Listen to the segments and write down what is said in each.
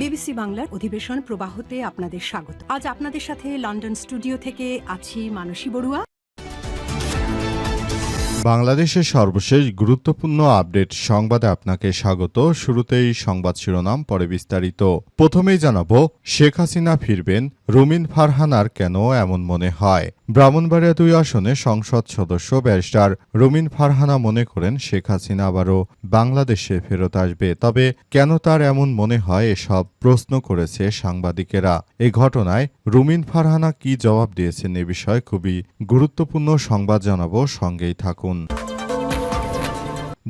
BBC বাংলার অধিবেশন প্রবাহতে আপনাদের স্বাগত। আজ আপনাদের সাথে লন্ডন স্টুডিও থেকে আছি মানসী বড়ুয়া। বাংলাদেশের সর্বশেষ গুরুত্বপূর্ণ আপডেট সংবাদে আপনাকে স্বাগত। শুরুতেই সংবাদ শিরোনাম, পরে বিস্তারিত। প্রথমেই জানাবো, শেখ হাসিনা ফিরবেন, রুমিন ফারহানার কেন এমন মনে হয়? ব্রাহ্মণবাড়িয়া 2 আসনে সংসদ সদস্য ব্যারিস্টার রুমিন ফারহানা মনে করেন শেখ হাসিনা আবারও বাংলাদেশে ফেরত আসবে। তবে কেন তার এমন মনে হয়, এসব প্রশ্ন করেছে সাংবাদিকেরা। এই ঘটনায় রুমিন ফারহানা কি জবাব দিয়েছেন, এ বিষয়ে খুবই গুরুত্বপূর্ণ সংবাদ জানাবো, সঙ্গেই থাকুন।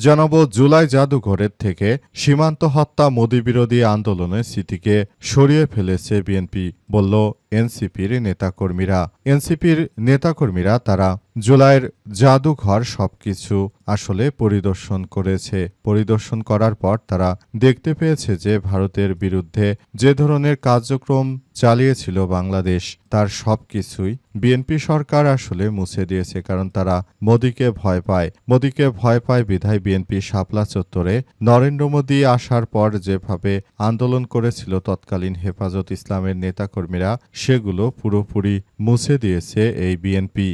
জানাবো, জুলাই জাদুঘরের থেকে সীমান্ত হত্যা মোদি বিরোধী আন্দোলনের স্মৃতিকে সরিয়ে ফেলেছে বিএনপি, বলল এনসিপির নেতাকর্মীরা। এনসিপির নেতাকর্মীরা তারা জুলাইয়ের জাদুঘর সবকিছু আসলে পরিদর্শন করেছে। পরিদর্শন করার পর তারা দেখতে পেয়েছে যে ভারতের বিরুদ্ধে যে ধরনের কার্যক্রম চালিয়েছিল বাংলাদেশ, তার সবকিছুই বিএনপি সরকার আসলে মুছে দিয়েছে। কারণ তারা মোদিকে ভয় পায়। মোদিকে ভয় পায় বিধায় বিএনপি শাপলা চত্বরে নরেন্দ্র মোদি আসার পর যেভাবে আন্দোলন করেছিল তৎকালীন হেফাজত ইসলামের নেতাকর্মীরা, সেগুলো পুরোপুরি মুছে দিয়েছে এই বিএনপি।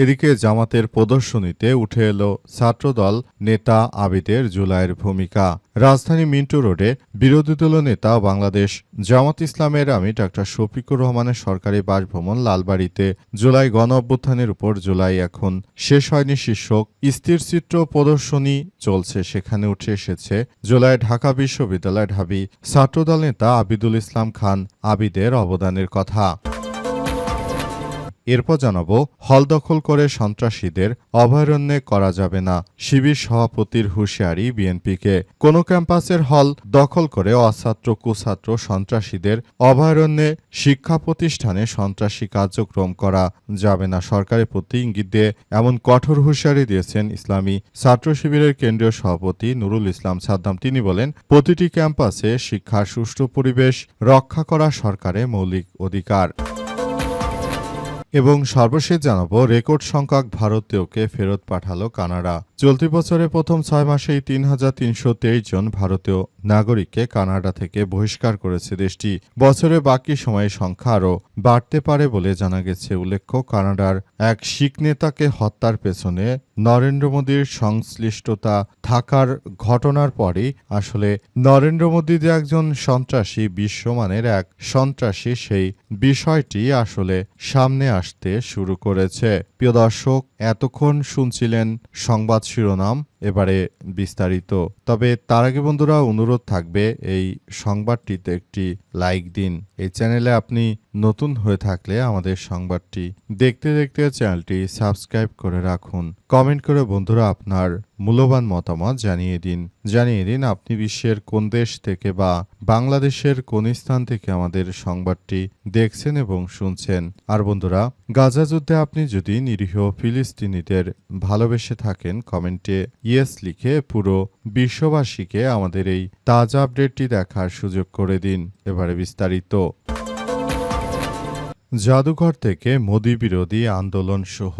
এদিকে জামাতের প্রদর্শনীতে উঠে এলো ছাত্রদল নেতা আবিদের জুলাইয়ের ভূমিকা। রাজধানী মিন্টো রোডে বিরোধী দল নেতা বাংলাদেশ জামাত ইসলামের আমির ডা শফিকুর রহমানের সরকারি বাসভবন লালবাড়ীতে জুলাই গণ অভ্যুত্থানের উপর জুলাই এখন শেষ হয়নি শীর্ষক স্থিরচিত্র প্রদর্শনী চলছে। সেখানে উঠে এসেছে জুলাই ঢাকা বিশ্ববিদ্যালয় ঢাবি ছাত্রদল নেতা আবিদুল ইসলাম খান আবিদের অবদানের কথা। এরপর জানাবো, হল দখল করে সন্ত্রাসীদের অভয়ারণ্যে করা যাবে না, শিবির সভাপতির হুঁশিয়ারি বিএনপিকে। কোনো ক্যাম্পাসের হল দখল করে অছাত্র কুছাত্র সন্ত্রাসীদের অভয়ারণ্যে শিক্ষা প্রতিষ্ঠানে সন্ত্রাসী কার্যক্রম করা যাবে না, সরকারের প্রতি ইঙ্গিত দিয়ে এমন কঠোর হুঁশিয়ারি দিয়েছেন ইসলামী ছাত্র শিবিরের কেন্দ্রীয় সভাপতি নুরুল ইসলাম সাদ্দাম। তিনি বলেন, প্রতিটি ক্যাম্পাসে শিক্ষার সুষ্ঠু পরিবেশ রক্ষা করা সরকারের মৌলিক অধিকার। এবং সর্বশেষ জানাবো, রেকর্ড সংখ্যক ভারতীয়কে ফেরত পাঠালো কানাডা। চলতি বছরে প্রথম 6 মাসেই 3,323 জন ভারতীয় নাগরিককে কানাডা থেকে বহিষ্কার করেছে দেশটি। বছরে বাকি সময়ে সংখ্যা আরও বাড়তে পারে বলে জানা গেছে। উল্লেখ্য, কানাডার এক শিখ নেতাকে হত্যার পেছনে নরেন্দ্র মোদীর সংশ্লিষ্টতা থাকার ঘটনার পরই আসলে নরেন্দ্র মোদী যে একজন সন্ত্রাসী, বিশ্বমানের এক সন্ত্রাসী, সেই বিষয়টি আসলে সামনে আসতে শুরু করেছে। প্রিয় দর্শক, এতক্ষণ শুনছিলেন সংবাদ শিরোনাম, এবারে বিস্তারিত। তবে তার আগে বন্ধুরা, অনুরোধ থাকবে এই সংবাদটিতে একটি লাইক দিন। এই চ্যানেলে আপনি নতুন হয়ে থাকলে আমাদের সংবাদটি দেখতে দেখতে চ্যানেলটি সাবস্ক্রাইব করে রাখুন। কমেন্ট করে বন্ধুরা আপনার মূল্যবান মতামত জানিয়ে দিন আপনি বিশ্বের কোন দেশ থেকে বা বাংলাদেশের কোন স্থান থেকে আমাদের সংবাদটি দেখছেন এবং শুনছেন। আর বন্ধুরা, গাজা যুদ্ধে আপনি যদি নিরীহ ফিলিস্তিনিদের ভালোবেসে থাকেন, কমেন্টে ইয়েস লিখে পুরো বিশ্ববাসীকে আমাদের এই তাজা আপডেটটি দেখার সুযোগ করে দিন। এবারে বিস্তারিত। জাদুঘর থেকে মোদি বিরোধী আন্দোলন সহ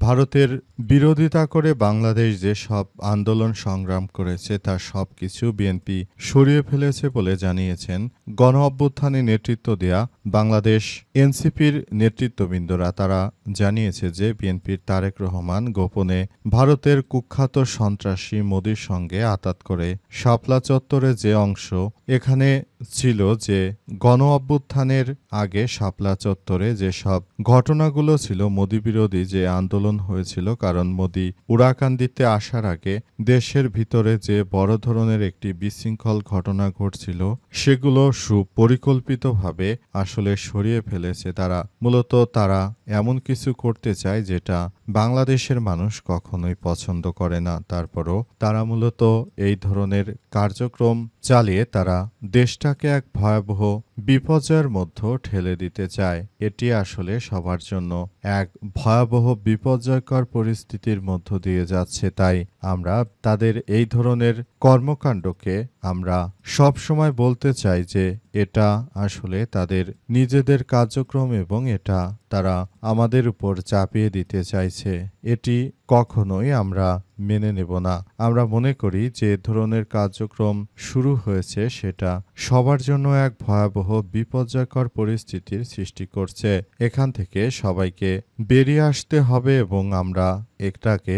ভারতের বিরোধিতা করে বাংলাদেশ যে সব আন্দোলন সংগ্রাম করেছে তার সবকিছু বিএনপি সরিয়ে ফেলেছে বলে জানিয়েছেন গণ অভ্যুত্থানে নেতৃত্ব দেয়া বাংলাদেশ এনসিপির নেতৃত্ববৃন্দরা। তারা জানিয়েছে যে বিএনপির তারেক রহমান গোপনে ভারতের কুখ্যাত সন্ত্রাসী মোদির সঙ্গে আঁতাত করে শাপলা চত্বরে যে অংশ এখানে ছিল, যে গণ অভ্যুত্থানের আগে শাপলা চত্বরে যেসব ঘটনাগুলো ছিল মোদি বিরোধী যে আন্দোলন হয়েছিল, কারণ মোদি উড়াকান্দিতে আসার আগে দেশের ভিতরে যে বড় ধরনের একটি বিশৃঙ্খল ঘটনা ঘটছিল, সেগুলো সুপরিকল্পিতভাবে আসলে সরিয়ে ফেলেছে তারা। মূলত তারা এমন কিছু করতে চায় যেটা বাংলাদেশের মানুষ কখনোই পছন্দ করে না। তারপরও তারা মূলত এই ধরনের কার্যক্রম চালিয়ে তারা দেশটাকে এক ভয়াবহ বিপর্যয়ের মধ্যে ঠেলে দিতে চায়। এটি আসলে সবার জন্য এক ভয়াবহ বিপর্যয়কর পরিস্থিতির মধ্য দিয়ে যাচ্ছে। তাই আমরা তাদের এই ধরনের কর্মকাণ্ডকে আমরা সব সময় বলতে চাই যে এটা আসলে তাদের নিজেদের কার্যক্রম এবং এটা তারা আমাদের উপর চাপিয়ে দিতে চাইছে। এটি কখনোই আমরা মেনে নেব না। আমরা মনে করি যে ধরনের কার্যক্রম শুরু হয়েছে সেটা সবার জন্য এক ভয়াবহ বিপর্যয়কর পরিস্থিতির সৃষ্টি করছে। এখান থেকে সবাইকে বেরিয়ে আসতে হবে এবং আমরা এটাকে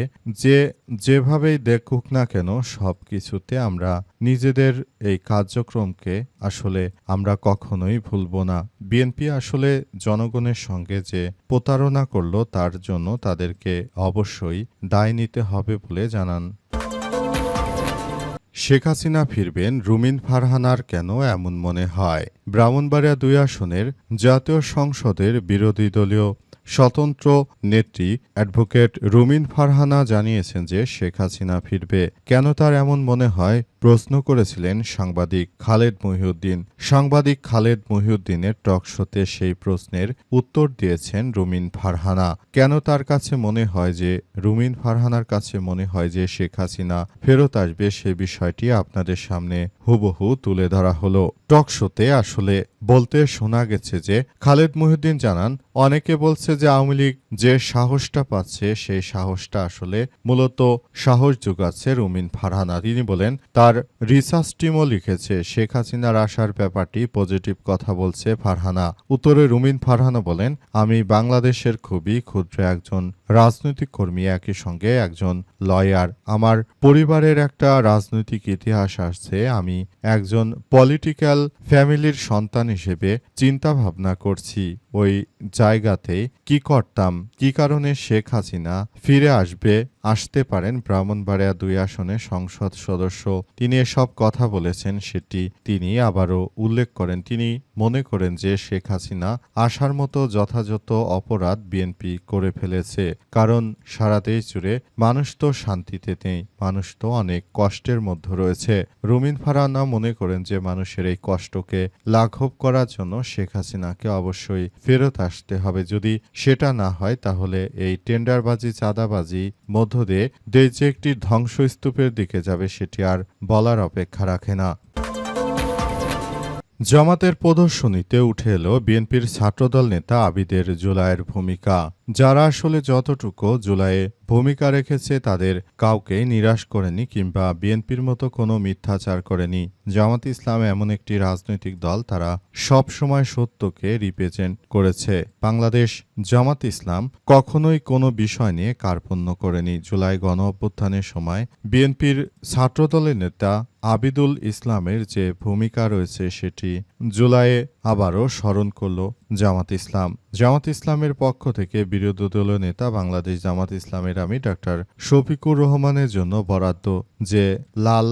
যেভাবেই দেখুক না কেন সবকিছুতে আমরা নিজেদের এই কার্যক্রমকে আসলে আমরা কখনোই ভুলব না। বিএনপি আসলে জনগণের সঙ্গে যে প্রতারণা করলো তার জন্য তাদেরকে অবশ্যই দায় নিতে হবে বলে জানান। শেখ হাসিনা ফিরবেন, রুমিন ফারহানার কেন এমন মনে হয়? ব্রাহ্মণবাড়িয়া ২ আসনের জাতীয় সংসদের বিরোধী দলীয় স্বতন্ত্র নেত্রী অ্যাডভোকেট রুমিন ফারহানা জানিয়েছেন যে শেখ হাসিনা ফিরবে। কেন তার এমন মনে হয় প্রশ্ন করেছিলেন সাংবাদিক খালেদ মহিউদ্দিন। সাংবাদিক খালেদ মহিউদ্দিনের টকশোতে সেই প্রশ্নের উত্তর দিয়েছেন রুমিন ফারহানা। কেন তার কাছে মনে হয় যে রুমিন ফারহানার কাছে মনে হয় যে শেখ হাসিনা ফেরত আসবে সে বিষয়টি আপনাদের সামনে হুবহু তুলে ধরা হলো। টকশোতে আসলে বলতে শোনা গেছে যে খালেদ মহিউদ্দিন জানান, অনেকে বলছে যে আওয়ামী লীগ যে সাহসটা পাচ্ছে সেই সাহসটা আসলে মূলত সাহস যোগাচ্ছে রুমিন ফারহানা। তিনি বলেন তার রিসার্চ টিমও লিখেছে শেখ হাসিনার আসার ব্যাপারটি পজিটিভ কথা বলছে ফারহানা। উত্তরে রুমিন ফারহানা বলেন, আমি বাংলাদেশের খুবই ক্ষুদ্র একজন রাজনৈতিক কর্মী, একই সঙ্গে একজন লয়ার। আমার পরিবারের একটা রাজনৈতিক ইতিহাস আছে। আমি একজন পলিটিক্যাল ফ্যামিলির সন্তান হিসেবে চিন্তা ভাবনা করছি ওই জায়গাতে কি করতাম, কি কারণে শেখ হাসিনা ফিরে আসতে পারেন। ব্রাহ্মণবাড়িয়া ২ আসনের সংসদ সদস্য তিনি এসব কথা বলেছেন সেটি তিনি আবারও উল্লেখ করেন। তিনি মনে করেন যে শেখ হাসিনা আসার মতো যথাযথ অপরাধ বিএনপি করে ফেলেছে, কারণ সারা দেশ জুড়ে মানুষ তো শান্তিতে নেই, মানুষ তো অনেক কষ্টের মধ্যে রয়েছে। রুমিন ফারহানা মনে করেন যে মানুষের এই কষ্টকে লাঘব করার জন্য শেখ হাসিনাকে অবশ্যই ফেরত আসতে হবে। যদি সেটা না হয় তাহলে এই টেন্ডারবাজি চাঁদাবাজি মধ্য দিয়ে দেশ যে একটি ধ্বংসস্তূপের দিকে যাবে সেটি আর বলার অপেক্ষা রাখে না। জামাতের প্রদর্শনীতে উঠে এলো বিএনপির ছাত্রদল নেতা আবিদের জুলাইয়ের ভূমিকা। যারা আসলে যতটুকু জুলাইয়ে ভূমিকা রেখেছে তাদের কাউকে নিরাশ করেনি কিংবা বিএনপির মতো কোনো মিথ্যাচার করেনি। জামাত ইসলাম এমন একটি রাজনৈতিক দল, তারা সব সময় সত্যকে রিপ্রেজেন্ট করেছে। বাংলাদেশ জামাত ইসলাম কখনোই কোনো বিষয় নিয়ে কার্পণ্য করেনি। জুলাই গণ অভ্যুত্থানের সময় বিএনপির ছাত্রদলের নেতা আবিদুল ইসলামের যে ভূমিকা রয়েছে সেটি জুলাইয়ে আবারও স্মরণ করল জামাত ইসলাম। জামাত ইসলামের পক্ষ থেকে বিরোধী দলীয় নেতা বাংলাদেশ জামাত ইসলামের আমির ডাক্তার শফিকুর রহমানের জন্য বরাদ্দ যে লাল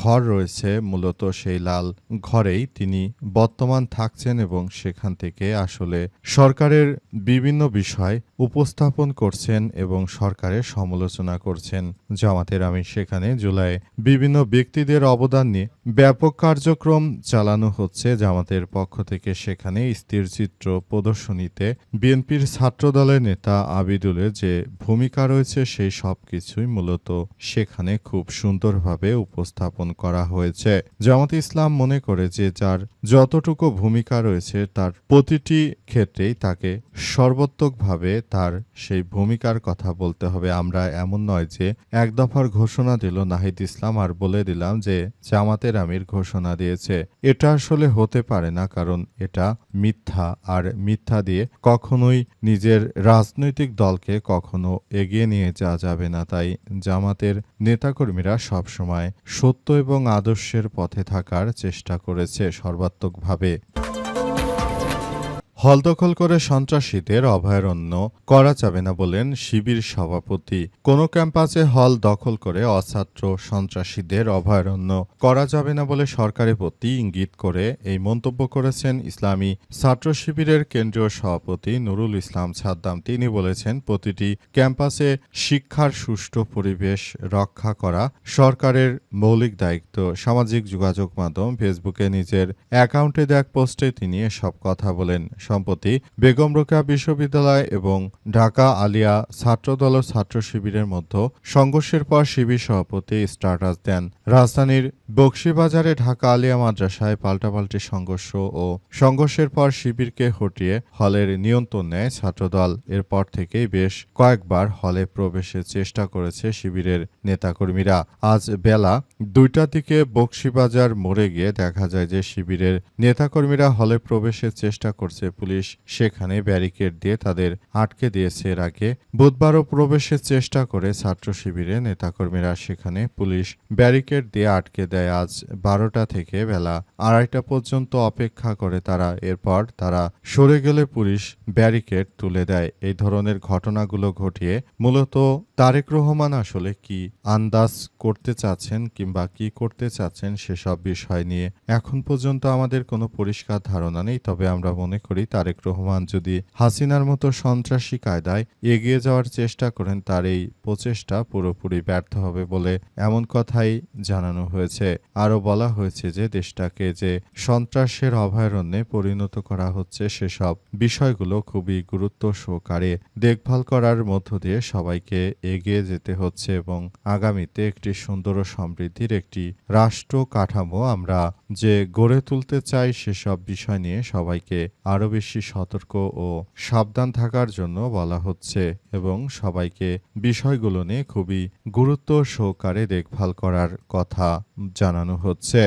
ঘর রয়েছে, মূলত সেই লাল ঘরেই তিনি বর্তমান থাকছেন এবং সেখান থেকে আসলে সরকারের বিভিন্ন বিষয় উপস্থাপন করছেন এবং সরকারের সমালোচনা করছেন। জামাতের আমির সেখানে জুলাই বিভিন্ন ব্যক্তিদের অবদান নিয়ে ব্যাপক কার্যক্রম চালানো হচ্ছে জামাতের পক্ষ থেকে। সেখানে স্থিরচিত্র প্রদর্শনীতে বিএনপির ছাত্রদলের নেতা আবিদুলের যে ভূমিকা রয়েছে সেই সব কিছুই মূলত সেখানে খুব সুন্দরভাবে উপস্থাপন করা হয়েছে। জামাত ইসলাম মনে করে যে যার যতটুকু ভূমিকা রয়েছে তার প্রতিটি ক্ষেত্রেই তাকে সর্বাত্মকভাবে তার সেই ভূমিকার কথা বলতে হবে। আমরা এমন নয় যে এক দফার ঘোষণা দিল নাহিদ ইসলাম আর বলে দিলাম যে জামাতের আমির ঘোষণা দিয়েছে। এটা আসলে হতে পারে না, কারণ এটা মিথ্যা, আর মিথ্যা দিয়ে কখনোই নিজের রাজনৈতিক দলকে কখনো এগিয়ে নিয়ে যাওয়া যাবে না। তাই জামাতের নেতাকর্মীরা সবসময় সত্য এবং আদর্শের পথে থাকার চেষ্টা করেছে সর্বাত্মকভাবে। হল দখল করে সন্ত্রাসীদের অভয়ারণ্য করা যাবে না বলেন শিবির সভাপতি। কোনো ক্যাম্পাসে হল দখল করে অছাত্র সন্ত্রাসীদের অভয়ারণ্য করা যাবে না বলে সরকারের প্রতি ইঙ্গিত করে এই মন্তব্য করেছেন ইসলামী ছাত্র শিবিরের কেন্দ্রীয় সভাপতি নুরুল ইসলাম সাদ্দাম। তিনি বলেছেন, প্রতিটি ক্যাম্পাসে শিক্ষার সুষ্ঠু পরিবেশ রক্ষা করা সরকারের মৌলিক দায়িত্ব। সামাজিক যোগাযোগ মাধ্যম ফেসবুকে নিজের অ্যাকাউন্টে দেয়া পোস্টে তিনি এসব কথা বলেন। সম্প্রতি বেগম রোকেয়া বিশ্ববিদ্যালয় এবং ঢাকা আলিয়া ছাত্রদল ও ছাত্র শিবিরের মধ্যে সংঘর্ষের পর শিবির সভাপতি স্ট্যাটাস দেন। রাজধানীর বকশীবাজারে ঢাকা আলিয়া মাদ্রাসায় পাল্টাপাল্টি সংঘর্ষ ও সংঘর্ষের পর শিবিরকে হটিয়ে হলের নিয়ন্ত্রণ নেয় ছাত্রদল। এরপর থেকেই বেশ কয়েকবার হলে প্রবেশের চেষ্টা করেছে শিবিরের নেতাকর্মীরা। আজ বেলা 2টার দিকে বকশীবাজার মোড়ে গিয়ে দেখা যায় যে শিবিরের নেতাকর্মীরা হলে প্রবেশের চেষ্টা করছে। পুলিশ সেখানে ব্যারিকেড দিয়ে তাদের আটকে দিয়েছে। এর আগে বুধবারও প্রবেশের চেষ্টা করে ছাত্র শিবিরের নেতাকর্মীরা, সেখানে পুলিশ ব্যারিকেড দিয়ে আটকে দেয়। আজ 12টা থেকে বেলা 2:30টা পর্যন্ত অপেক্ষা করে তারা। এরপর তারা সরে গেলে পুলিশ ব্যারিকেড তুলে দেয়। এই ধরনের ঘটনাগুলো ঘটিয়ে মূলত তারেক রহমান আসলে কি আন্দাজ করতে চাচ্ছেন কিংবা কি করতে চাচ্ছেন সেসব বিষয় নিয়ে এখন পর্যন্ত আমাদের কোনো পরিষ্কার ধারণা নেই। তবে আমরা মনে করি তারেক রহমান যদি হাসিনার মতো সন্ত্রাসী কায়দায় এগিয়ে যাওয়ার চেষ্টা করেন, তার এই প্রচেষ্টা পুরোপুরি ব্যর্থ হবে বলে এমন কথাই জানানো হয়েছে। আরও বলা হয়েছে যে দেশটাকে যে সন্ত্রাসের অভয়ারণ্যে পরিণত করা হচ্ছে সেসব বিষয়গুলো খুবই গুরুত্ব সহকারে দেখভাল করার মধ্য দিয়ে সবাইকে এগিয়ে যেতে হচ্ছে এবং আগামীতে একটি সুন্দর ও সমৃদ্ধির একটি রাষ্ট্র কাঠামো আমরা যে গড়ে তুলতে চাই সেসব বিষয় নিয়ে সবাইকে আরও বেশি সতর্ক ও সাবধান থাকার জন্য বলা হচ্ছে এবং সবাইকে বিষয়গুলো নিয়ে খুবই গুরুত্ব সহকারে দেখভাল করার কথা জানানো হচ্ছে।